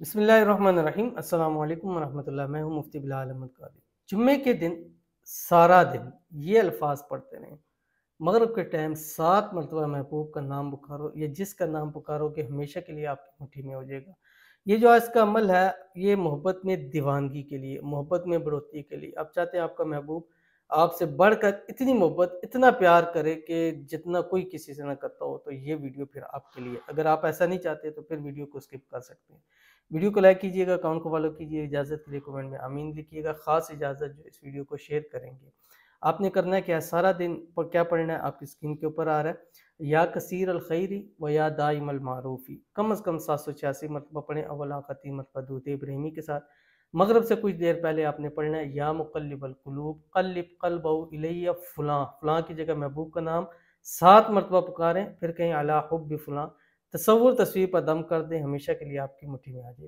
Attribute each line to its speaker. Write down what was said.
Speaker 1: बिस्मिल्लाहिर्रहमानिर्रहीम अस्सलाम वालेकुम वरहमतुल्लाह। मैं हूँ मुफ्ती बिलाल अहमद कादी। जुम्मे के दिन सारा दिन ये अल्फाज पढ़ते रहें। मगरिब के टाइम 7 मरतबा महबूब का नाम पुकारो, या जिसका नाम पुकारोगे हमेशा के लिए आपकी मुट्ठी में हो जाएगा। ये जो आज का अमल है, ये मोहब्बत में दीवानगी के लिए, मोहब्बत में बढ़ोतरी के लिए। आप चाहते हैं आपका महबूब आपसे बढ़कर इतनी मोहब्बत, इतना प्यार करे कि जितना कोई किसी से ना करता हो, तो ये वीडियो फिर आपके लिए। अगर आप ऐसा नहीं चाहते तो फिर वीडियो को स्किप कर सकते हैं। वीडियो को लाइक कीजिएगा, अकाउंट को फॉलो कीजिए, इजाज़त के लिए कमेंट में आमीन लिखिएगा। ख़ास इजाज़त जो इस वीडियो को शेयर करेंगे। आपने करना है क्या, सारा दिन क्या पढ़ना है, आपकी स्क्रीन के ऊपर आ रहा है। या कसीर अल खैरी व या दाइम अल मारूफी, कम से कम 786 मरतबा पढ़ें, अव्वल आखिर 3 मरतबा दूत इब्राहिमी के साथ। मगरब से कुछ देर पहले आपने पढ़ना है, या मुक़ल्लिबल क़ुलूब क़ल्लिब क़ल्बहु इलैया फ़ुलां, फ़ुलां की जगह महबूब का नाम 7 मरतबा पुकारें, फिर कहें अला हुब्बि फ़ुलां। तसव्वुर तस्वीर पर दम कर दें, हमेशा के लिए आपकी मुट्ठी में आ जाए।